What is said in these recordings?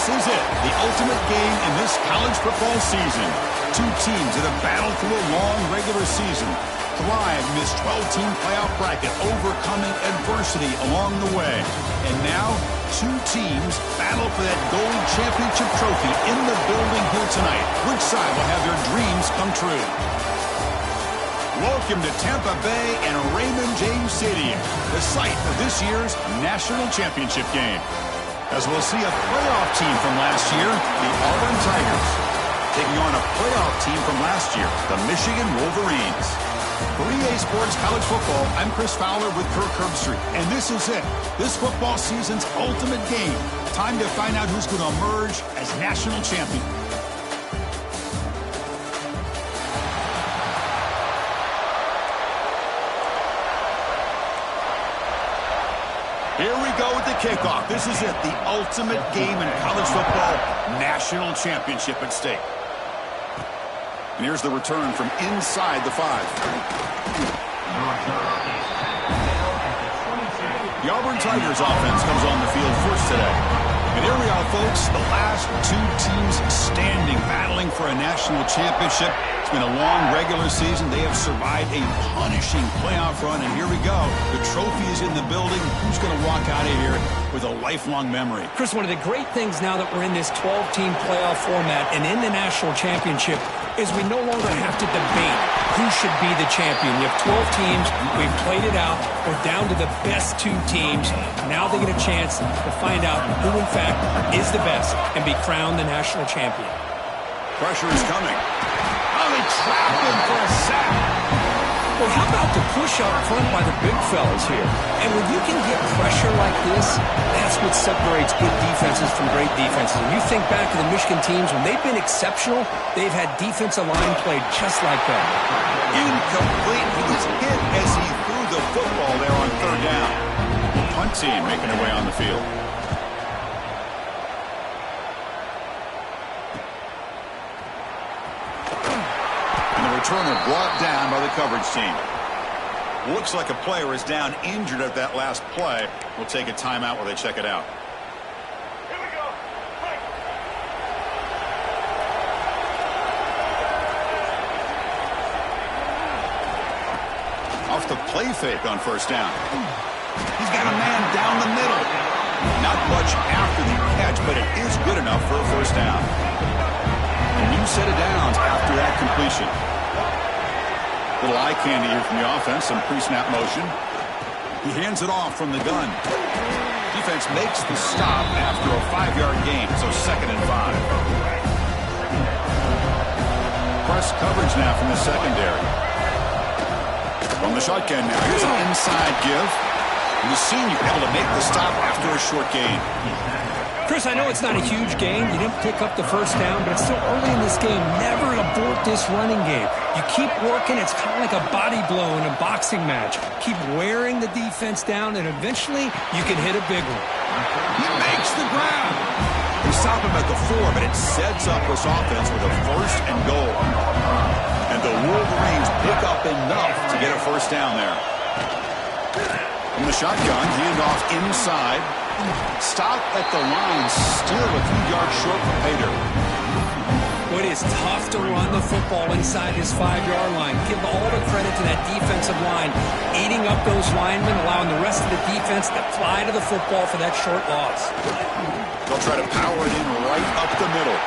This is it, the ultimate game in this college football season. Two teams that have battled through a long regular season, thrive in this 12-team playoff bracket, overcoming adversity along the way. And now, two teams battle for that gold championship trophy in the building here tonight. Which side will have their dreams come true? Welcome to Tampa Bay and Raymond James Stadium, the site of this year's national championship game. As we'll see a playoff team from last year, the Auburn Tigers, taking on a playoff team from last year, the Michigan Wolverines. For EA Sports College Football, I'm Chris Fowler with Kirk Herbstreit, and this is it, this football season's ultimate game. Time to find out who's going to emerge as national champion. Here we go with the kickoff. This is it, the ultimate game in college football, national championship at stake. And here's the return from inside the 5. The Auburn Tigers offense comes on the field first today. And here we are, folks, the last two teams standing, battling for a national championship. It's been a long regular season. They have survived a punishing playoff run, and here we go. The trophy is in the building. Who's going to walk out of here with a lifelong memory? Chris, one of the great things now that we're in this 12-team playoff format and in the national championship is we no longer have to debate who should be the champion. You have 12 teams. We've played it out. We're down to the best two teams. Now they get a chance to find out who, in fact, is the best and be crowned the national champion. Pressure is coming. Oh, they trapped him for a sack. Well, how about the push up front by the big fellas here? And when you can get pressure like this, that's what separates good defenses from great defenses. And you think back to the Michigan teams, when they've been exceptional, they've had defensive line play just like that. Incomplete. He was hit as he threw the football there on third down. The punt team making their way on the field. Returner brought down by the coverage team. Looks like a player is down injured at that last play. We'll take a timeout while they check it out. Here we go. Right. Off the play fake on first down. He's got a man down the middle. Not much after the catch, but it is good enough for a first down. A new set of downs after that completion. Little eye candy here from the offense, some pre-snap motion. He hands it off from the gun. Defense makes the stop after a 5-yard gain, so 2nd and 5. Press coverage now from the secondary. From the shotgun now, here's an inside give. And the senior able to make the stop after a short gain. Chris, I know it's not a huge game. You didn't pick up the first down, but it's still early in this game. Never abort this running game. You keep working. It's kind of like a body blow in a boxing match. Keep wearing the defense down, and eventually you can hit a big one. He makes the ground. They stop him at the 4, but it sets up this offense with a 1st and goal. And the Wolverines pick up enough to get a first down there. From the shotgun, hand off inside. Stop at the line, still a few yards short from Pater. Well, it is tough to run the football inside his 5-yard line. Give all the credit to that defensive line, eating up those linemen, allowing the rest of the defense to fly to the football for that short loss. They'll try to power it in right up the middle.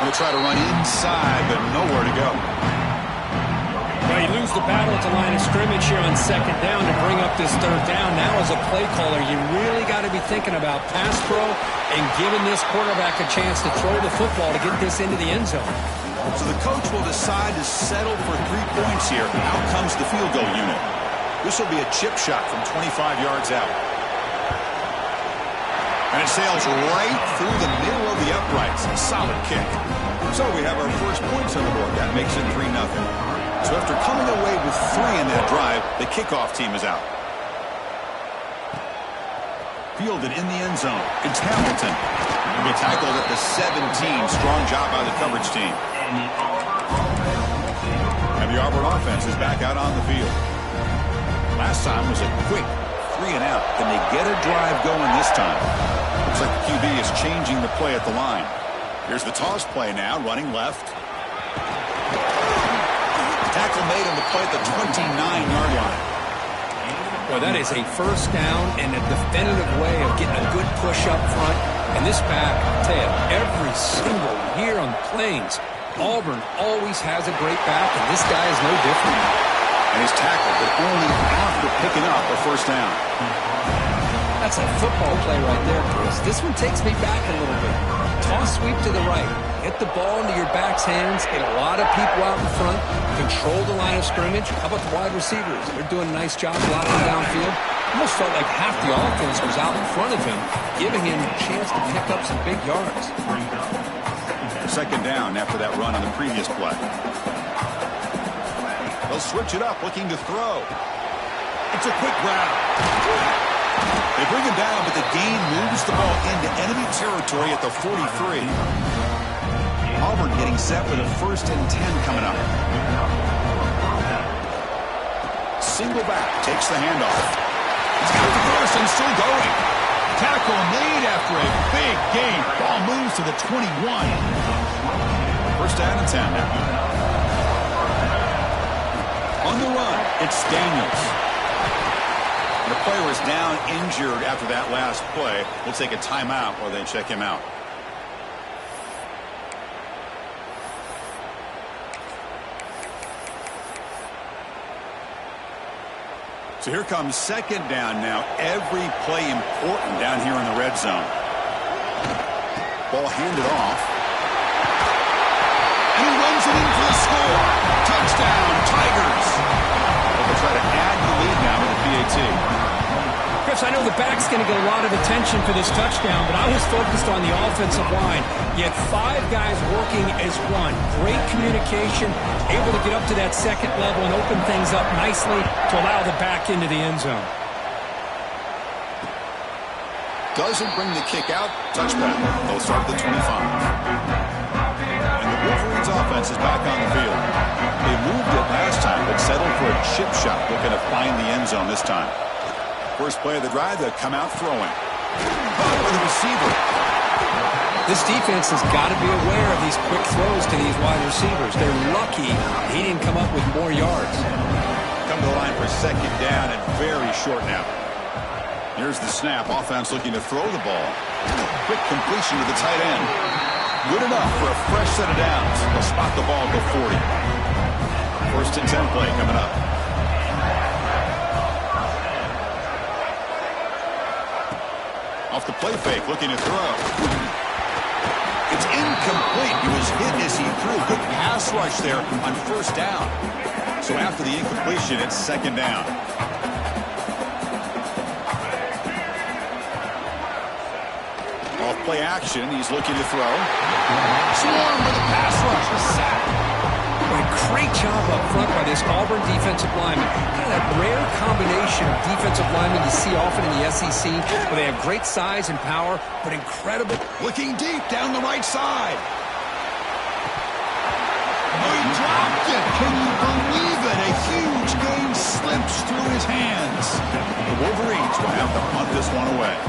They'll try to run inside, but nowhere to go. Well, you lose the battle at the line of scrimmage here on 2nd down to bring up this 3rd down. Now as a play caller, you really got to be thinking about pass pro and giving this quarterback a chance to throw the football to get this into the end zone. So the coach will decide to settle for 3 points here. Out comes the field goal unit. This will be a chip shot from 25 yards out. And it sails right through the middle of the uprights. A solid kick. So we have our first points on the board. That makes it 3-0. So after coming away with 3 in that drive, the kickoff team is out. Fielded in the end zone. It's Hamilton. He'll be tackled at the 17. Strong job by the coverage team. And the Auburn offense is back out on the field. Last time was a quick 3 and out. Can they get a drive going this time? Looks like the QB is changing the play at the line. Here's the toss play now, running left. Tackle made on the play at the 29-yard line. Well, that is a first down and a definitive way of getting a good push up front. And this back, I'll tell you, every single year on the Plains, Auburn always has a great back, and this guy is no different. And he's tackled, but only after picking up a first down. That's a football play right there, Chris. This one takes me back a little bit. Toss sweep to the right. Get the ball into your back's hands. Get a lot of people out in front. Control the line of scrimmage. How about the wide receivers? They're doing a nice job blocking downfield. Almost felt like half the offense was out in front of him, giving him a chance to pick up some big yards. Second down after that run on the previous play. They'll switch it up, looking to throw. It's a quick grab. They bring him down, but the gain moves the ball into enemy territory at the 43. Auburn getting set with a 1st and 10 coming up. Single back, takes the handoff. He's got the first and still going. Tackle made after a big gain. Ball moves to the 21. 1st down and 10 now. On the run, it's Daniels. The player is down injured after that last play. We'll take a timeout while they check him out. So here comes second down now. Every play important down here in the red zone. Ball handed off. And he runs it in for the score. Touchdown, Tigers. They'll try to add the lead now with the PAT. Chris, I know the back's going to get a lot of attention for this touchdown, but I was focused on the offensive line. You had 5 guys working as one. Great communication, able to get up to that second level and open things up nicely to allow the back into the end zone. Doesn't bring the kick out. Touchback. They'll start at the 25. And the Wolverines offense is back on the field. They moved it last time, but settled for a chip shot, looking to find the end zone this time. First play of the drive, they'll come out throwing. Caught by the receiver. This defense has got to be aware of these quick throws to these wide receivers. They're lucky he didn't come up with more yards. Come to the line for second down and very short now. Here's the snap. Offense looking to throw the ball. Quick completion to the tight end. Good enough for a fresh set of downs. They'll spot the ball at the 40. 1st and 10 play coming up. Off the play fake, looking to throw. It's incomplete. He was hit as he threw. Good pass rush there on 1st down. So after the incompletion, it's second down. Off play action, he's looking to throw. Swarm with a pass rush, a sack. A great job up front by this Auburn defensive lineman. Kind of that rare combination of defensive linemen you see often in the SEC, where they have great size and power, but incredible. Looking deep down the right side. Oh, he dropped it. Can you believe it? A huge gain slips through his hands. The Wolverines will have to punt this one away.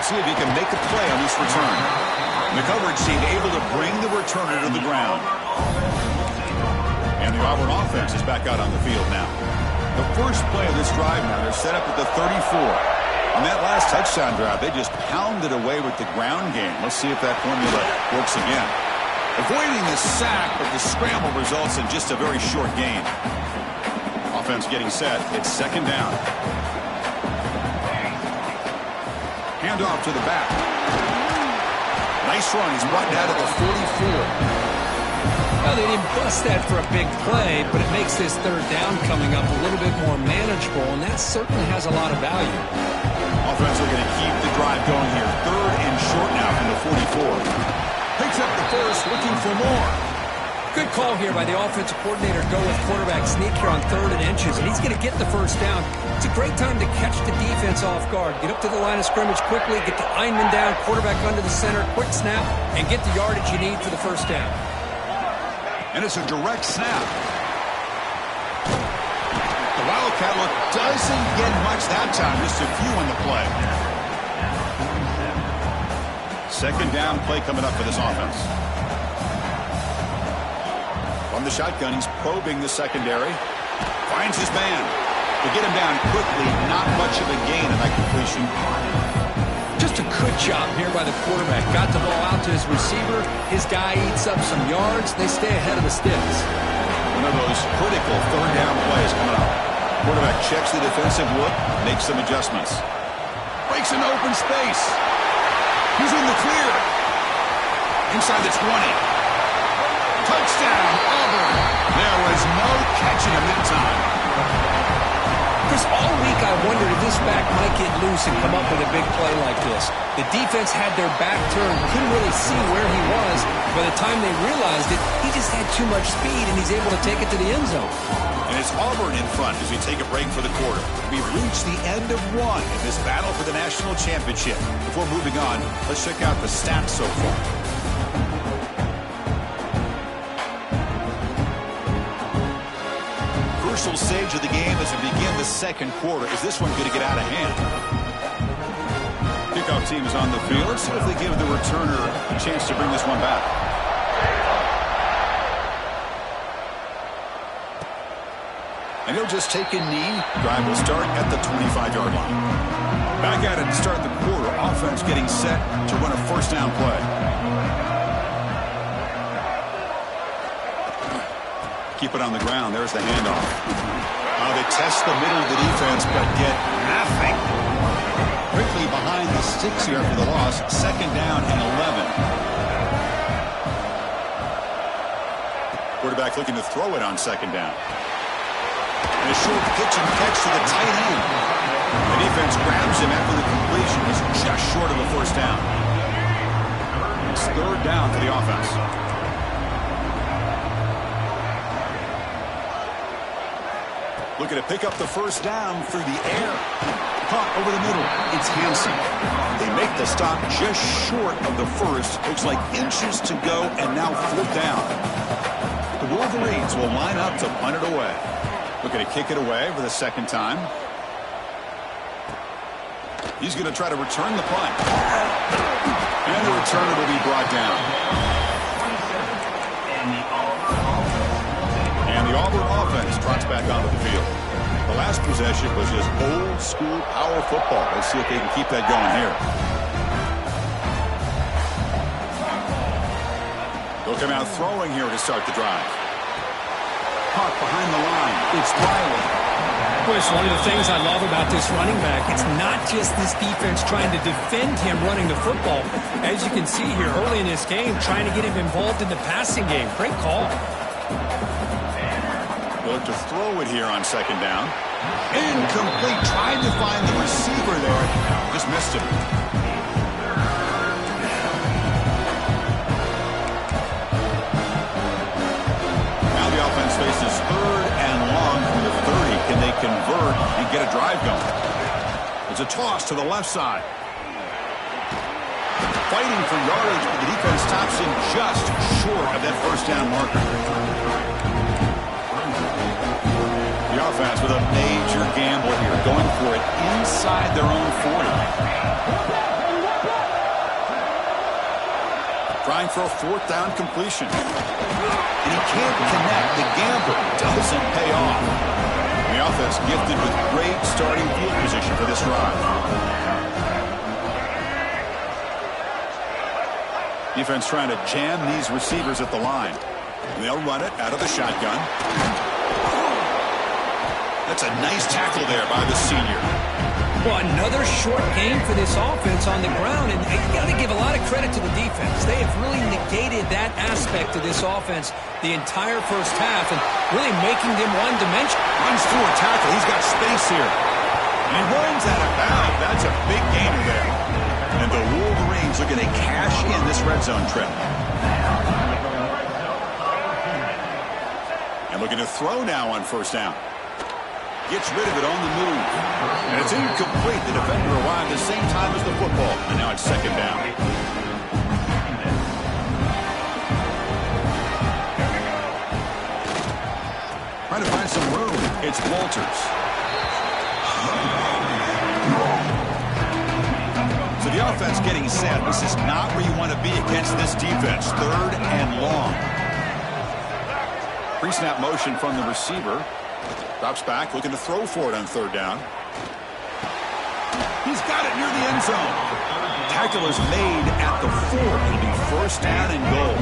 See if he can make a play on this return. And the coverage team able to bring the returner to the ground. And the Auburn offense is back out on the field now. The first play of this drive now, they're set up at the 34. On that last touchdown drive, they just pounded away with the ground game. Let's see if that formula works again. Avoiding the sack, but the scramble results in just a very short gain. Offense getting set. It's second down. Handoff to the back. Nice run. He's brought down to the 44. Well, they didn't bust that for a big play, but it makes this third down coming up a little bit more manageable, and that certainly has a lot of value. Offense are going to keep the drive going here. 3rd and short now from the 44. Picks up the first, looking for more. Good call here by the offensive coordinator to go with quarterback sneak here on 3rd and inches, and he's going to get the first down. It's a great time to catch the defense off guard. Get up to the line of scrimmage quickly, get the lineman down, quarterback under the center, quick snap, and get the yardage you need for the first down. And it's a direct snap. Wildcat look doesn't get much that time. Just a few on the play. Second down play coming up for this offense. From the shotgun, he's probing the secondary. Finds his man. To get him down quickly, not much of a gain in that completion. Just a good job here by the quarterback. Got the ball out to his receiver. His guy eats up some yards. They stay ahead of the sticks. One of those critical third down plays coming up. Quarterback checks the defensive look, makes some adjustments. Breaks into open space. He's in the clear. Inside the 20. Touchdown, Auburn. There was no catching him that time. Chris, all week I wondered if this back might get loose and come up with a big play like this. The defense had their back turned, couldn't really see where he was. By the time they realized it, he just had too much speed, and he's able to take it to the end zone. And it's Auburn in front as we take a break for the quarter. We've reached the end of one in this battle for the national championship. Before moving on, let's check out the stats so far. Crucial stage of the game as we begin the second quarter. Is this one going to get out of hand? Kickoff team is on the field. Let's see if they give the returner a chance to bring this one back. And he'll just take a knee. Drive will start at the 25-yard line. Back at it to start the quarter. Offense getting set to run a first down play. Keep it on the ground. There's the handoff. They test the middle of the defense, but get nothing. Quickly behind the sticks here for the loss. Second down and 11. Quarterback looking to throw it on second down. And a short pitch and catch to the tight end. The defense grabs him after the completion. He's just short of a first down. It's third down for the offense. Looking to pick up the first down through the air. Caught over the middle. It's Hansen. They make the stop just short of the first. Looks like inches to go, and now fourth down. The Wolverines will line up to punt it away. Looking to kick it away for the second time. He's going to try to return the punt. And the returner will be brought down. And the Auburn offense trots back onto the field. The last possession was just old school power football. Let's see if they can keep that going here. They'll come out throwing here to start the drive. Caught behind the line. It's Riley. Chris, one of the things I love about this running back, it's not just this defense trying to defend him running the football. As you can see here early in this game, trying to get him involved in the passing game. Great call. Look to throw it here on second down. Incomplete. Tried to find the receiver there. Just missed him. Now the offense faces third and long from the 30. Can they convert and get a drive going? It's a toss to the left side. Fighting for yardage, but the defense stops him just short of that first down marker. The offense with a major gamble here, going for it inside their own 40. Trying for a fourth down completion. And he can't connect. The gamble doesn't pay off. The offense gifted with great starting field position for this drive. Defense trying to jam these receivers at the line. They'll run it out of the shotgun. That's a nice tackle there by the senior. Well, another short game for this offense on the ground, and you got to give a lot of credit to the defense. They have really negated that aspect of this offense the entire first half and really making them one-dimensional. Runs through a tackle. He's got space here. And he runs out of bounds. That's a big gainer there. And the Wolverines looking to cash in this red zone trip. And looking to throw now on first down. Gets rid of it on the move. And it's incomplete. The defender arrived at the same time as the football. And now it's second down. Trying to find some room. It's Walters. offense getting set. This is not where you want to be against this defense. 3rd and long. Pre-snap motion from the receiver. Drops back, looking to throw for it on 3rd down. He's got it near the end zone. Tackle is made at the 4. It'll be 1st down and goal.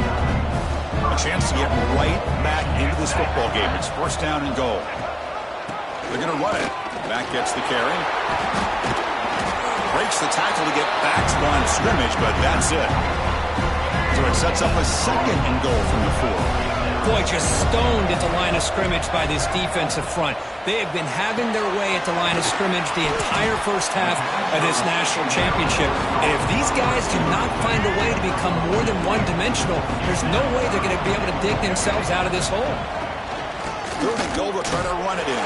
A chance to get right back into this football game. It's 1st down and goal. They're going to run it. Back gets the carry. Breaks the tackle to get back to line of scrimmage, but that's it. So it sets up a 2nd and goal from the 4. Boy, just stoned at the line of scrimmage by this defensive front. They have been having their way at the line of scrimmage the entire first half of this national championship. And if these guys do not find a way to become more than one-dimensional, there's no way they're going to be able to dig themselves out of this hole. 3rd and goal, they'll try to run it in.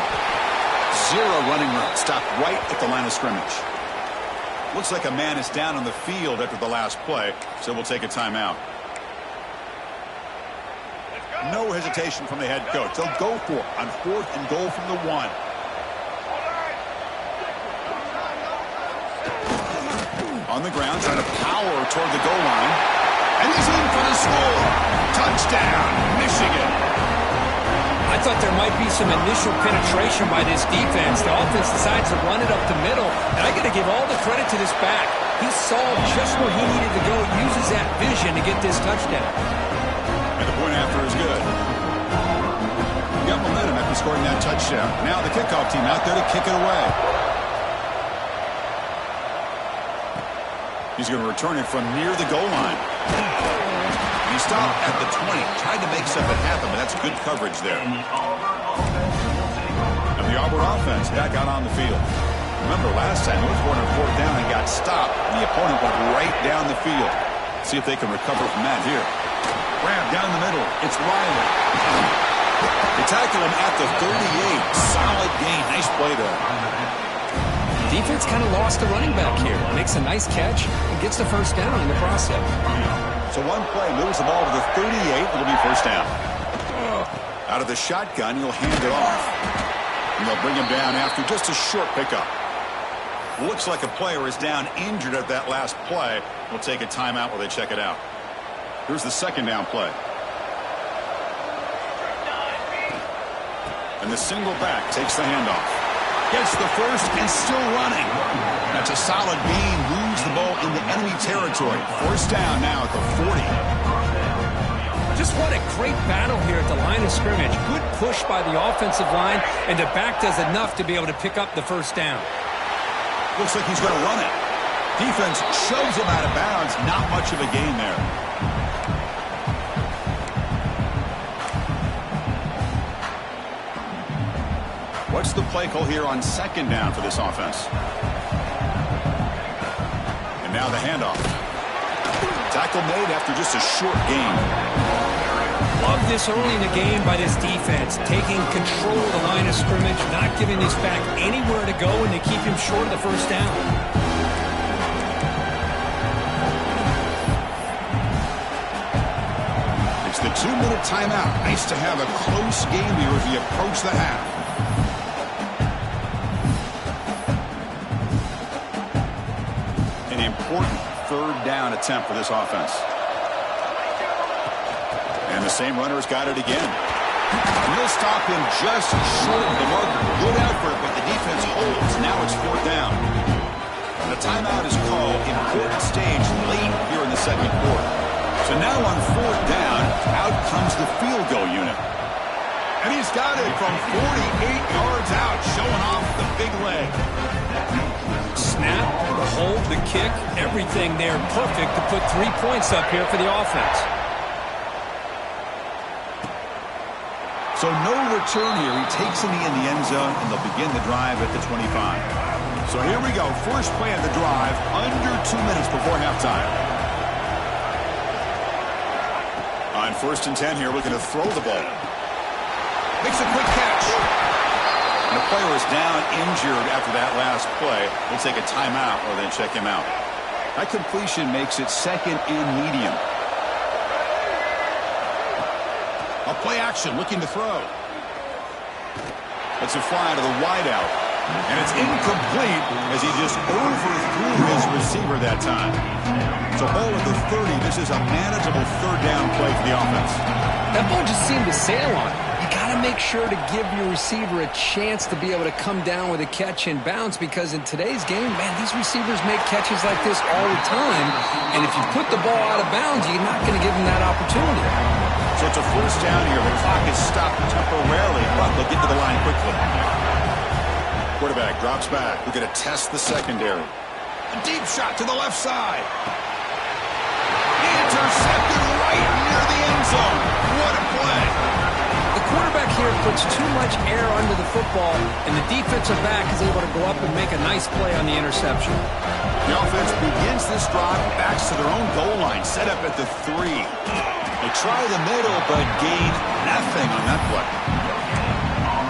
0 running room. Stopped right at the line of scrimmage. Looks like a man is down on the field after the last play, so we'll take a timeout. No hesitation from the head coach. They'll go for it on 4th and goal from the 1. On the ground, trying to power toward the goal line. And he's in for the score. Touchdown, Michigan. I thought there might be some initial penetration by this defense. The offense decides to run it up the middle, and I got to give all the credit to this back. He saw just where he needed to go, uses that vision to get this touchdown. And the point after is good. Got momentum after scoring that touchdown. Now the kickoff team out there to kick it away. He's going to return it from near the goal line. He stopped at the 20. Tried to make something happen, but that's good coverage there. And the Auburn offense back out on the field. Remember last time, it was going on 4th down and got stopped. The opponent went right down the field. See if they can recover from that here. Grab down the middle. It's Riley. They tackle him at the 38. Solid gain. Nice play there. Defense kind of lost the running back here. Makes a nice catch and gets the 1st down in the process. So one play moves the ball to the 38. It'll be 1st down. Out of the shotgun, he'll hand it off. And they'll bring him down after just a short pickup. Looks like a player is down injured at that last play. We'll take a timeout while they check it out. Here's the 2nd down play. And the single back takes the handoff. Gets the 1st and still running. That's a solid gain. Moves the ball into enemy territory. 1st down now at the 40. Just what a great battle here at the line of scrimmage. Good push by the offensive line, and the back does enough to be able to pick up the 1st down. Looks like he's going to run it. Defense shoves him out of bounds. Not much of a gain there. What's the play call here on 2nd down for this offense? And now the handoff. Tackle made after just a short gain. Love this early in the game by this defense. Taking control of the line of scrimmage, not giving this back anywhere to go, and to keep him short of the 1st down. It's the 2-minute timeout. Nice to have a close game here as we approach the half. An important 3rd down attempt for this offense. And the same runner's got it again. And he'll stop him just short of the marker. Good effort, but the defense holds. Now it's 4th down. And the timeout is called. Important stage late here in the 2nd quarter. So now on 4th down, out comes the field goal unit. And he's got it from 48 yards out, showing off the big leg. Snap, the hold, the kick, everything there perfect to put 3 points up here for the offense. So no return here. He takes it in the end zone, and they'll begin the drive at the 25. So here we go. First play of the drive, under 2 minutes before halftime. On 1st and 10 here, looking to throw the ball. Makes a quick catch. And the player is down injured after that last play. We'll take a timeout or then check him out. That completion makes it 2nd and medium. A play action looking to throw. It's a fly to the wideout. And it's incomplete as he just overthrew his receiver that time. So ball at the 30. This is a manageable third down play for the offense. That ball just seemed to sail on it. You got to make sure to give your receiver a chance to be able to come down with a catch and bounce, because in today's game, man, these receivers make catches like this all the time. And if you put the ball out of bounds, you're not going to give them that opportunity. So it's a first down here. The clock is stopped temporarily, but they'll get to the line quickly. Quarterback drops back. We're going to test the secondary. A deep shot to the left side. Intercepted right near the end zone. What a play. The quarterback here puts too much air under the football, and the defensive back is able to go up and make a nice play on the interception. The offense begins this drive, backs to their own goal line, set up at the 3. They try the middle, but gain nothing on that play.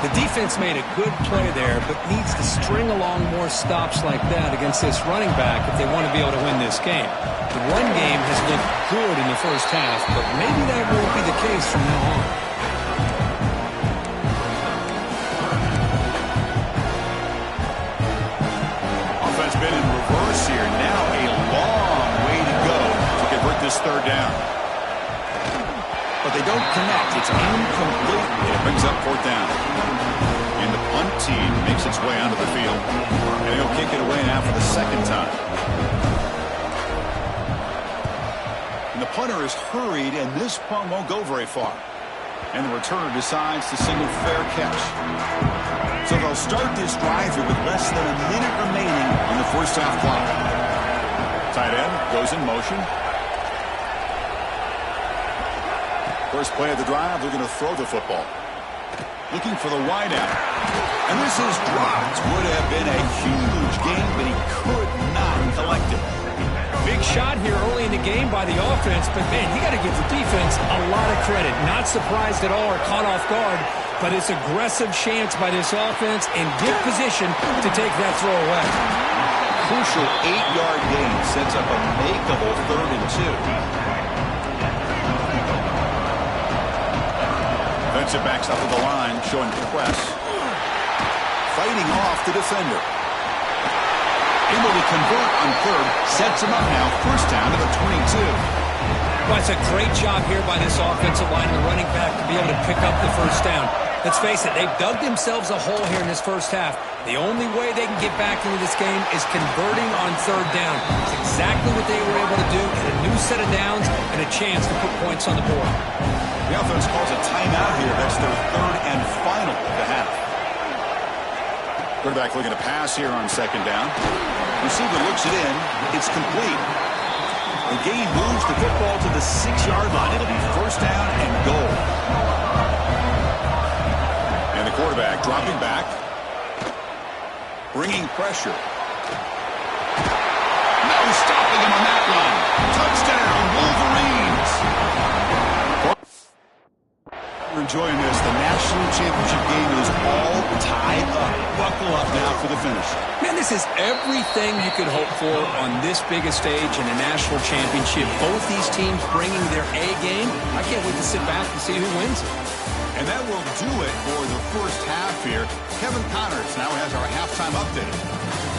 The defense made a good play there, but needs to string along more stops like that against this running back if they want to be able to win this game. The run game has looked good in the first half, but maybe that won't be the case from now on. Offense been in reverse here. Now a long way to go to convert this third down. But they don't connect. It's incomplete, and it brings up fourth down. And the punt team makes its way onto the field. And they'll kick it away now for the second time. And the punter is hurried, and this punt won't go very far. And the returner decides to sing a fair catch. So they'll start this drive here with less than a minute remaining on the first half clock. Tight end goes in motion. First play of the drive, they're going to throw the football. Looking for the wideout. And this is dropped. Would have been a huge gain, but he could not collect it. Big shot here early in the game by the offense, but man, you got to give the defense a lot of credit. Not surprised at all or caught off guard, but it's aggressive chance by this offense and good position to take that throw away. Crucial 8-yard gain sets up a makeable 3rd and 2. Defensive backs up to the line, showing press. Fighting off the defender. Able to convert on 3rd, sets him up now, first down to the 22. Well, it's a great job here by this offensive line and the running back to be able to pick up the first down. Let's face it, they've dug themselves a hole here in this first half. The only way they can get back into this game is converting on 3rd down. It's exactly what they were able to do, get a new set of downs and a chance to put points on the board. The offense calls a timeout here. That's their 3rd and final of the half. Quarterback looking to pass here on 2nd down. Receiver looks it in. It's complete. The gain moves the football to the 6-yard line. It'll be first down and goal. And the quarterback dropping back. Bringing pressure. No stopping him on that run. Touchdown, Wolverines. We're enjoying this. The national championship game is all tied up. Buckle up now for the finish. Man, this is everything you could hope for on this biggest stage in a national championship. Both these teams bringing their A game. I can't wait to sit back and see who wins. And that will do it for the first half here. Kevin Connors now has our halftime update.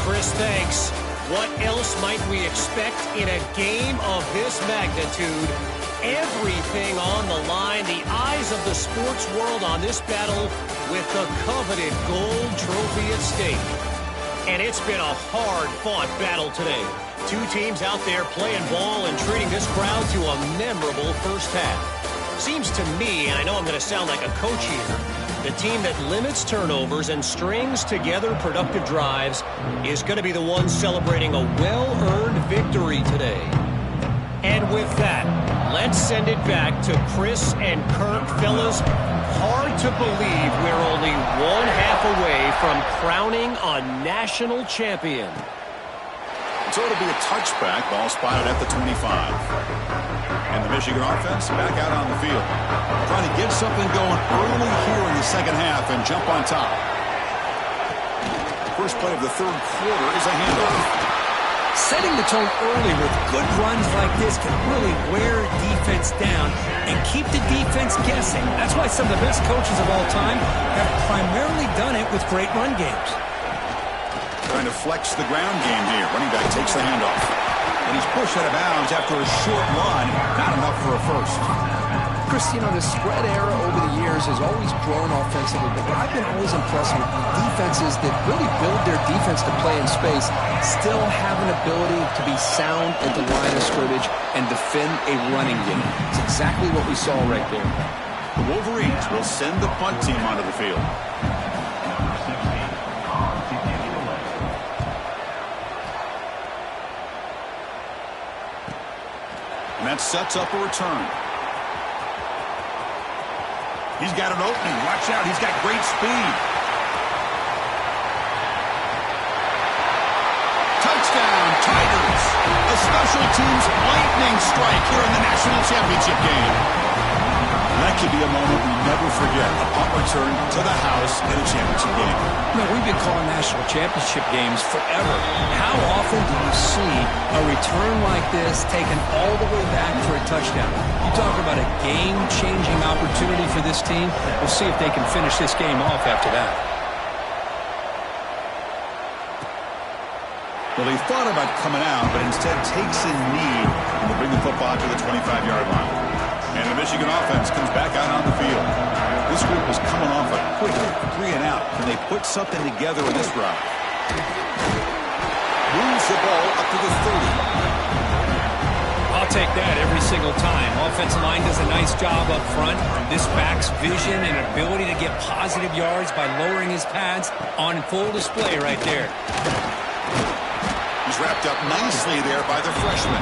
Chris, thanks. What else might we expect in a game of this magnitude? Everything on the line, the eyes of the sports world on this battle with the coveted gold trophy at stake. And it's been a hard-fought battle today. Two teams out there playing ball and treating this crowd to a memorable first half. Seems to me, and I know I'm going to sound like a coach here, the team that limits turnovers and strings together productive drives is going to be the one celebrating a well-earned victory today. And with that, let's send it back to Chris and Kirk. Fellas, hard to believe we're only one half away from crowning a national champion. So it'll be a touchback. Ball spotted at the 25. And the Michigan offense back out on the field. Trying to get something going early here in the second half and jump on top. First play of the 3rd quarter is a handoff. Setting the tone early with good runs like this can really wear defense down and keep the defense guessing. That's why some of the best coaches of all time have primarily done it with great run games. Trying to flex the ground game here. Running back takes the handoff. And he's pushed out of bounds after a short run. Not enough for a first. Chris, you know, the spread era over the years has always grown offensively, but what I've been always impressed with defenses that really build their defense to play in space still have an ability to be sound at the line of scrimmage and defend a running game. It's exactly what we saw right there. The Wolverines will send the punt team onto the field. And that sets up a return. He's got an opening. Watch out. He's got great speed. Touchdown, Tigers. A special teams lightning strike here in the national championship game. That could be a moment we never forget. A punt return to the house in a championship game. You know, we've been calling national championship games forever. How often do you see a return like this taken all the way back for a touchdown? You talk about a game-changing opportunity for this team. We'll see if they can finish this game off after that. Well, he thought about coming out, but instead takes a knee and will bring the football to the 25-yard line. And the Michigan offense comes back out on the field. This group was coming off a quick 3-and-out. Can they put something together in this route? Moves the ball up to the 30. I'll take that every single time. Offensive line does a nice job up front. This back's vision and ability to get positive yards by lowering his pads on full display right there. He's wrapped up nicely there by the freshman.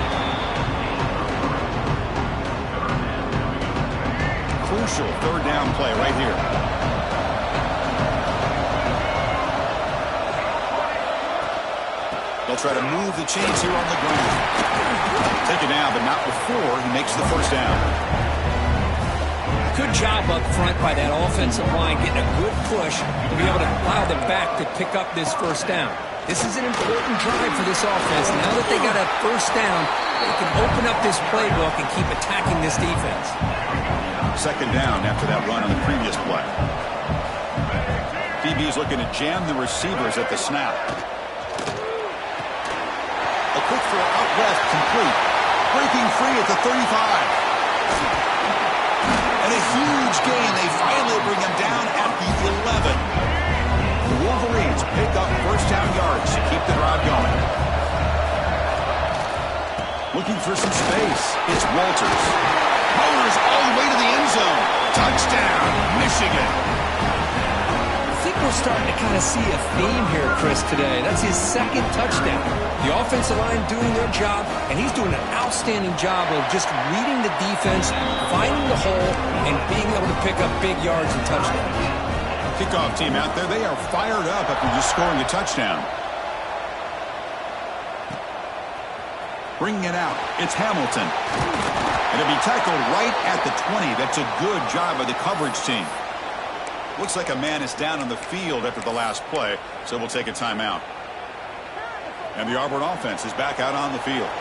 Crucial third down play right here. They'll try to move the chains here on the ground. Take it down, but not before he makes the first down. Good job up front by that offensive line, getting a good push to be able to allow the back to pick up this first down. This is an important drive for this offense. Now that they got a first down, they can open up this playbook and keep attacking this defense. Second down after that run on the previous play. DB's looking to jam the receivers at the snap. A quick throw out left, complete. Breaking free at the 35. And a huge gain. They finally bring him down at the 11. The Wolverines pick up first down yards to keep the drive going. Looking for some space. It's Walters. Motors all the way to the end zone. Touchdown, Michigan. I think we're starting to kind of see a theme here, Chris, today. That's his second touchdown. The offensive line doing their job, and he's doing an outstanding job of just reading the defense, finding the hole, and being able to pick up big yards and touchdowns. Kickoff team out there, they are fired up after just scoring a touchdown. Bringing it out, it's Hamilton. And it'll be tackled right at the 20. That's a good job by the coverage team. Looks like a man is down on the field after the last play, so we'll take a timeout. And the Auburn offense is back out on the field.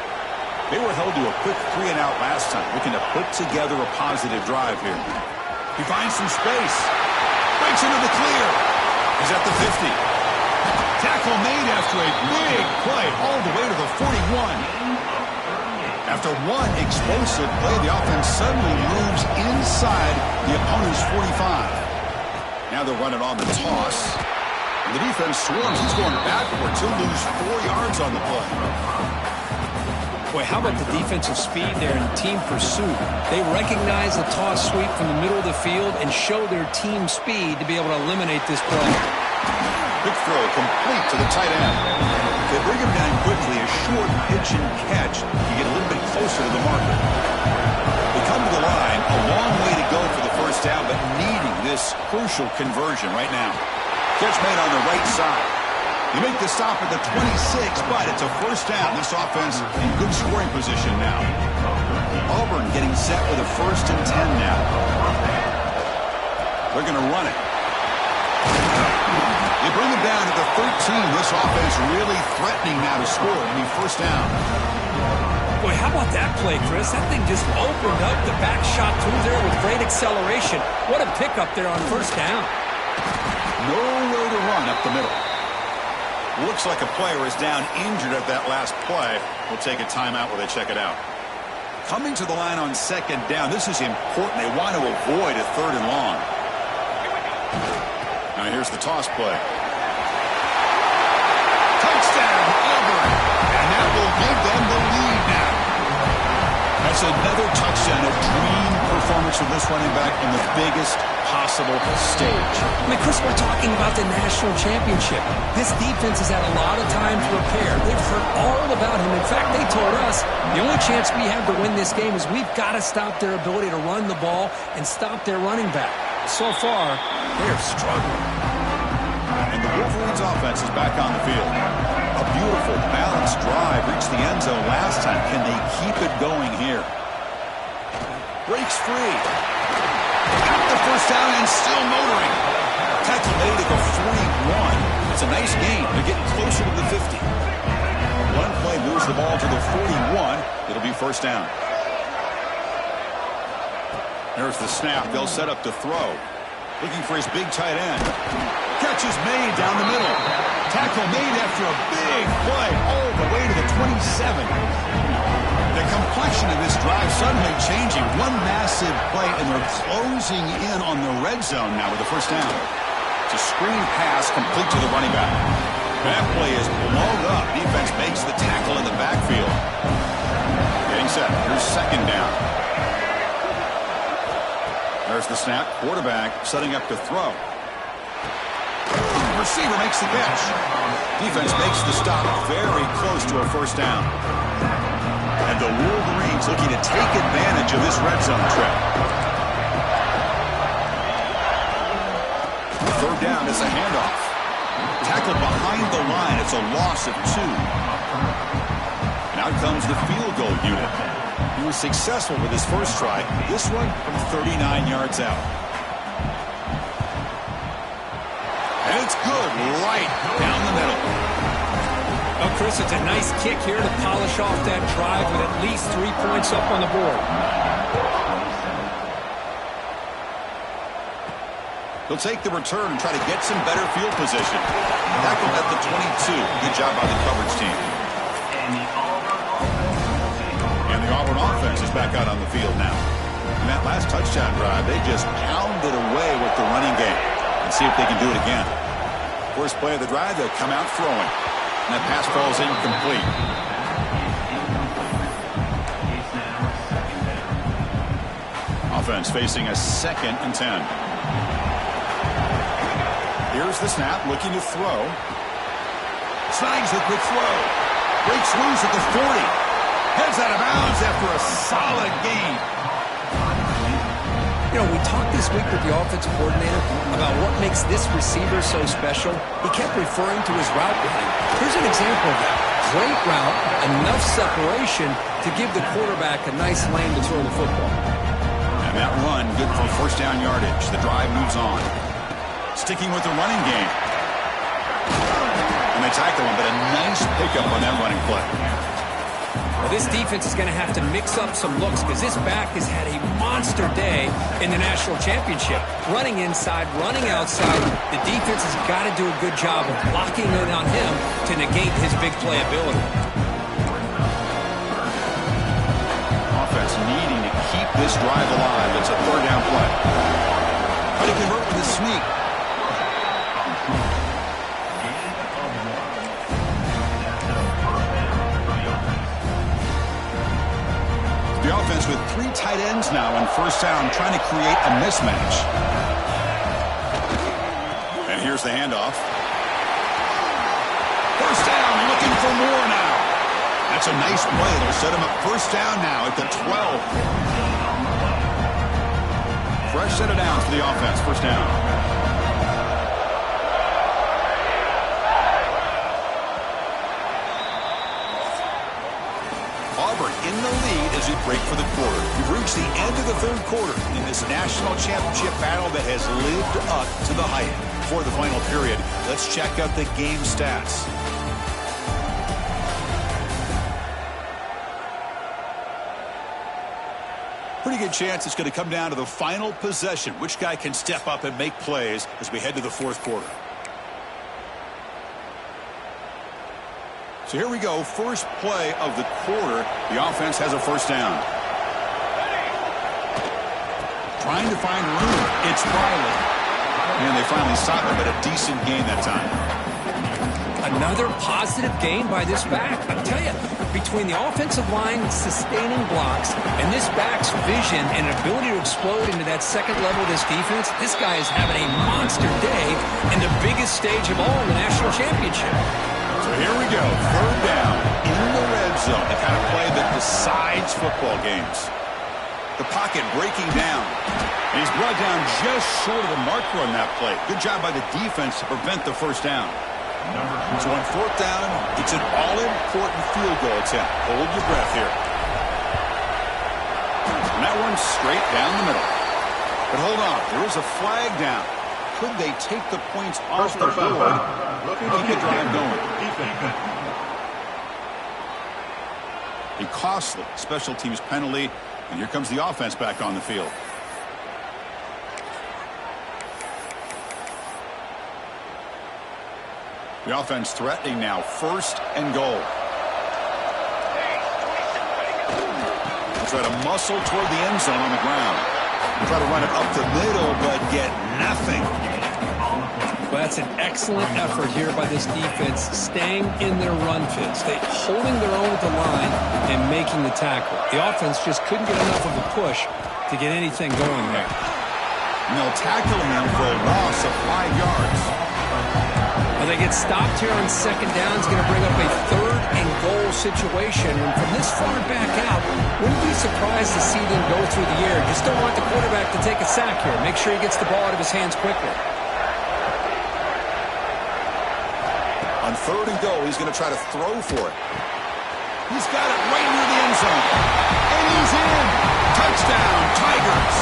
They were held to a quick 3-and-out last time, looking to put together a positive drive here. He finds some space. Breaks into the clear. He's at the 50. Tackle made after a big play all the way to the 41. After one explosive play, the offense suddenly moves inside the opponent's 45. Now they're running on the toss. And the defense swarms. He's going backwards. He'll lose 4 yards on the play. Boy, how about the defensive speed there in team pursuit? They recognize the toss sweep from the middle of the field and show their team speed to be able to eliminate this play. Quick throw complete to the tight end. They bring him down quickly. A short pitch and catch. You get a little bit closer to the marker. They come to the line. A long way to go for the first down, but needing this crucial conversion right now. Catch made on the right side. You make the stop at the 26, but it's a first down. This offense in good scoring position now. Auburn getting set with a 1st and 10 now. They're going to run it. They bring him down to the 13. This offense really threatening now to score. I mean, first down. Boy, how about that play, Chris? That thing just opened up the back shot through there with great acceleration. What a pickup there on first down. Nowhere to run up the middle. Looks like a player is down injured at that last play. We'll take a timeout while they check it out. Coming to the line on second down. This is important. They want to avoid a 3rd and long. Now here's the toss play. Touchdown, Auburn. And that will give them the lead now. That's another touchdown. A dream performance from this running back in the biggest possible stage. I mean, Chris, we're talking about the national championship. This defense has had a lot of time to repair. They've heard all about him. In fact, they told us the only chance we have to win this game is we've got to stop their ability to run the ball and stop their running back. So far, they're struggling. And the Wolverines offense is back on the field. A beautiful, balanced drive reached the end zone last time. Can they keep it going here? Breaks free. Got the first down and still motoring. Tackle made at the 41. It's a nice gain. They're getting closer to the 50. One play moves the ball to the 41. It'll be first down. There's the snap. They'll set up to throw. Looking for his big tight end. Catch is made down the middle. Tackle made after a big play all the way to the 27. The complexion of this drive suddenly changing. One massive play, and they're closing in on the red zone now with the first down. It's a screen pass complete to the running back. That play is blown up. Defense makes the tackle in the backfield. Getting set. Here's second down. There's the snap. Quarterback setting up to throw. Receiver makes the catch. Defense makes the stop very close to a first down. And the Wolverines looking to take advantage of this red zone trip. Third down is a handoff. Tackled behind the line. It's a loss of 2. And out comes the field goal unit. He was successful with his first try. This one from 39 yards out. And it's good right down the middle. Oh, Chris, it's a nice kick here to polish off that drive with at least 3 points up on the board. He'll take the return and try to get some better field position. Tackled at the 22. Good job by the coverage team. And the Auburn offense is back out on the field now. In that last touchdown drive, they just pounded away with the running game. Let's see if they can do it again. First play of the drive, they'll come out throwing. And that pass falls incomplete. Offense facing a 2nd and 10. Here's the snap, looking to throw. Snags the quick throw. Breaks loose at the 40. Heads out of bounds after a solid gain. You know, we talked this week with the offensive coordinator about what makes this receiver so special. He kept referring to his route running. Here's an example of that. Great route, enough separation to give the quarterback a nice lane to throw the football. And that run, good for first down yardage. The drive moves on. Sticking with the running game. And they tackle him, but a nice pickup on that running play. Well, this defense is going to have to mix up some looks because this back has had a monster day in the national championship. Running inside, running outside. The defense has got to do a good job of locking in on him to negate his big play ability. Offense needing to keep this drive alive. It's a third down play. How do you convert with a sneak? The offense with 3 tight ends now on first down, trying to create a mismatch. And here's the handoff. First down, looking for more now. That's a nice play. They'll set him up first down now at the 12. Fresh set of downs for the offense, first down. Auburn in the lead as we break for the quarter. We've reached the end of the third quarter in this national championship battle that has lived up to the hype. For the final period, let's check out the game stats. Pretty good chance it's going to come down to the final possession. Which guy can step up and make plays as we head to the fourth quarter? So here we go, first play of the quarter. The offense has a first down. Trying to find room. It's Riley. And they finally stop him, but a decent gain that time. Another positive gain by this back. I tell you, between the offensive line sustaining blocks and this back's vision and ability to explode into that second level of this defense, this guy is having a monster day in the biggest stage of all, the national championship. So here we go, third down in the red zone, the kind of play that decides football games. The pocket breaking down. And he's brought down just short of the marker on that play. Good job by the defense to prevent the first down. So on fourth down, it's an all-important field goal attempt. Hold your breath here. And that one's straight down the middle. But hold on, there is a flag down. Could they take the points off the board? Keep the drive going. A costly special teams penalty, and here comes the offense back on the field. The offense threatening now, first and goal. They'll try to muscle toward the end zone on the ground. They'll try to run it up the middle, but get nothing. Well, that's an excellent effort here by this defense, staying in their run fits. They holding their own at the line and making the tackle. The offense just couldn't get enough of a push to get anything going there. And they'll tackle him for a loss of 5 yards. Well, they get stopped here on second down. It's going to bring up a third and goal situation. And from this far back out, wouldn't be surprised to see them go through the air. Just don't want the quarterback to take a sack here. Make sure he gets the ball out of his hands quickly. On third and goal, he's going to try to throw for it. He's got it right near the end zone. And he's in. Touchdown, Tigers.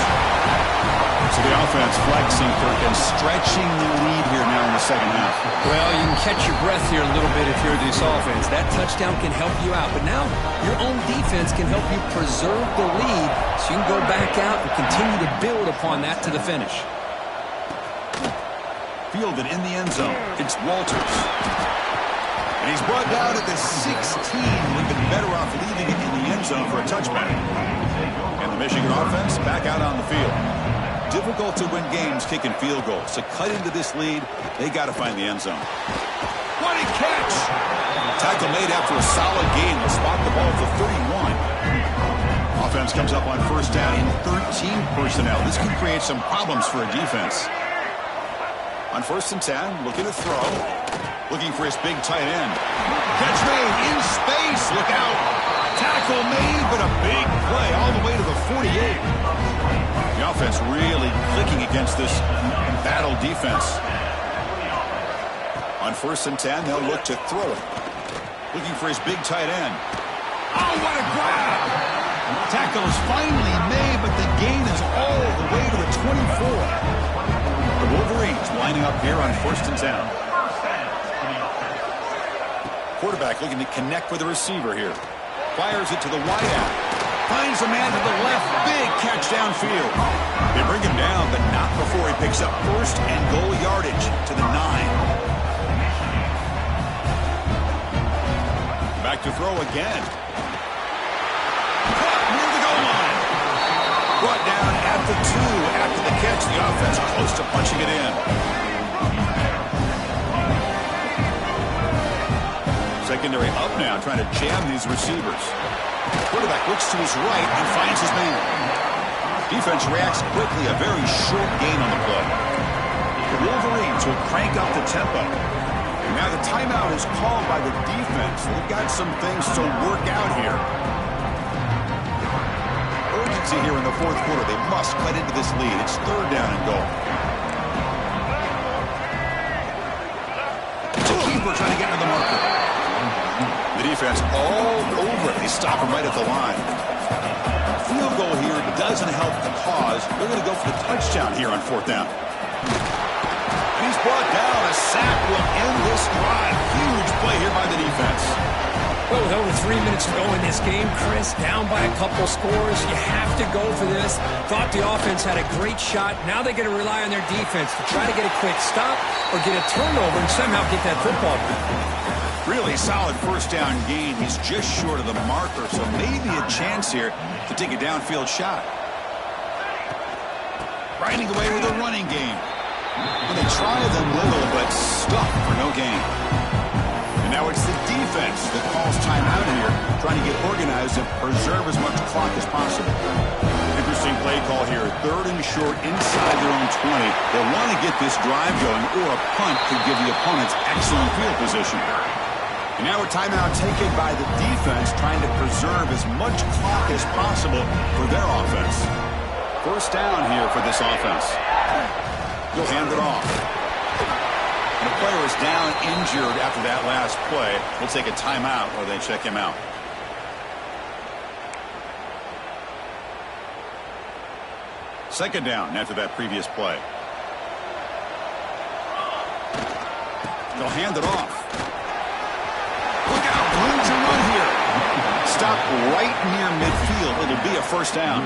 So the offense flexing for and stretching the lead here now in the second half. Well, you can catch your breath here a little bit if you're this offense. That touchdown can help you out. But now your own defense can help you preserve the lead so you can go back out and continue to build upon that to the finish. Fielded in the end zone. It's Walters. And he's brought down at the 16. Would have been better off leaving it in the end zone for a touchback. And the Michigan offense back out on the field. Difficult to win games kicking field goals. To cut into this lead, they got to find the end zone. What a catch! Tackle made after a solid gain. They'll spot the ball for 31. Offense comes up on first down in 13 personnel. This can create some problems for a defense. On first and 10, looking to throw. Looking for his big tight end. Catch made in space. Look out. Tackle made, but a big play all the way to the 48. The offense really clicking against this battle defense. On first and 10, they'll look to throw it. Looking for his big tight end. Oh, what a grab! Tackle is finally made, but the gain is all the way to the 24. The Wolverines lining up here on first and 10. Quarterback looking to connect with the receiver here. Fires it to the wideout. Finds a man to the left. Big catch downfield. They bring him down, but not before he picks up first and goal yardage to the 9. Back to throw again. Caught near the goal line. Brought down at the 2 after the catch. The offense close to punching it in. Secondary up now, trying to jam these receivers. Quarterback looks to his right and finds his man. Defense reacts quickly, a very short gain on the play. The Wolverines will crank up the tempo. And now the timeout is called by the defense. They've got some things to work out here. Urgency here in the fourth quarter. They must cut into this lead. It's third down and goal. It's a keeper trying to get to the marker. The defense all over it. They stop him right at the line. Field goal here doesn't help the cause. They're going to go for the touchdown here on fourth down. And he's brought down. A sack will end this drive. Huge play here by the defense. Well, with over 3 minutes to go in this game, Chris, down by a couple scores. You have to go for this. Thought the offense had a great shot. Now they're going to rely on their defense to try to get a quick stop or get a turnover and somehow get that football back. Really solid first down gain. He's just short of the marker, so maybe a chance here to take a downfield shot. Riding away with a running game. And they try them little, but stuck for no gain. And now it's the defense that calls timeout here, trying to get organized and preserve as much clock as possible. Interesting play call here. 3rd and short inside their own 20. They want to get this drive going, or a punt could give the opponents excellent field position. And now a timeout taken by the defense, trying to preserve as much clock as possible for their offense. First down here for this offense. You'll hand it off. And the player is down injured after that last play. We'll take a timeout while they check him out. Second down after that previous play. They'll hand it off. Look out, room to run here. Stop right near midfield. It'll be a first down.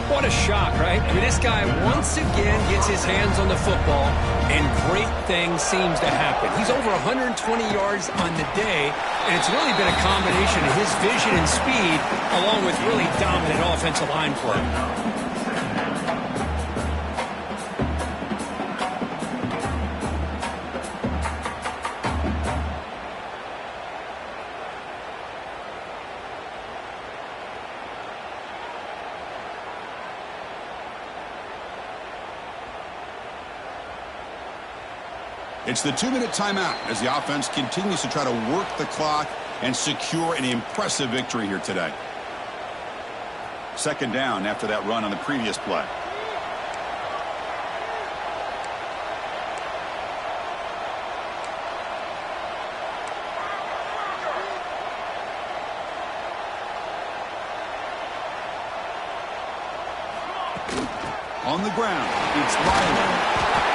What a shock, right? I mean, this guy once again gets his hands on the football, and great things seems to happen. He's over 120 yards on the day, and it's really been a combination of his vision and speed, along with really dominant offensive line play. It's the 2-minute timeout as the offense continues to try to work the clock and secure an impressive victory here today. Second down after that run on the previous play. On the ground, it's Riley.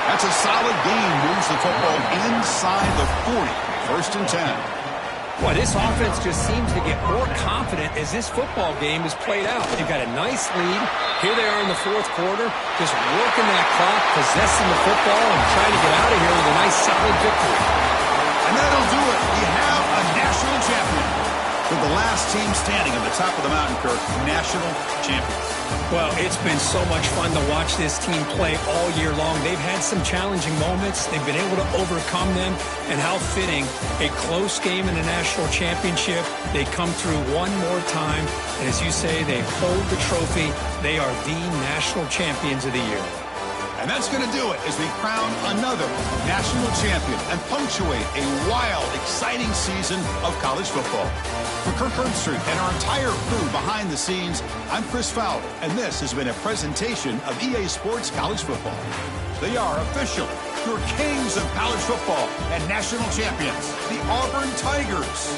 That's a solid gain. Moves the football inside the 40. 1st and 10. Boy, this offense just seems to get more confident as this football game is played out. They've got a nice lead. Here they are in the 4th quarter, just working that clock, possessing the football, and trying to get out of here with a nice, solid victory. And that'll do it. We have a national champion. They're the last team standing at the top of the mountain, Kirk. National champions. Well, it's been so much fun to watch this team play all year long. They've had some challenging moments. They've been able to overcome them. And how fitting, a close game in the national championship. They come through one more time. And as you say, they hold the trophy. They are the national champions of the year. And that's going to do it as we crown another national champion and punctuate a wild, exciting season of college football. For Kirk Herbstreit and our entire crew behind the scenes, I'm Chris Fowler, and this has been a presentation of EA Sports College Football. They are officially your kings of college football and national champions, the Auburn Tigers.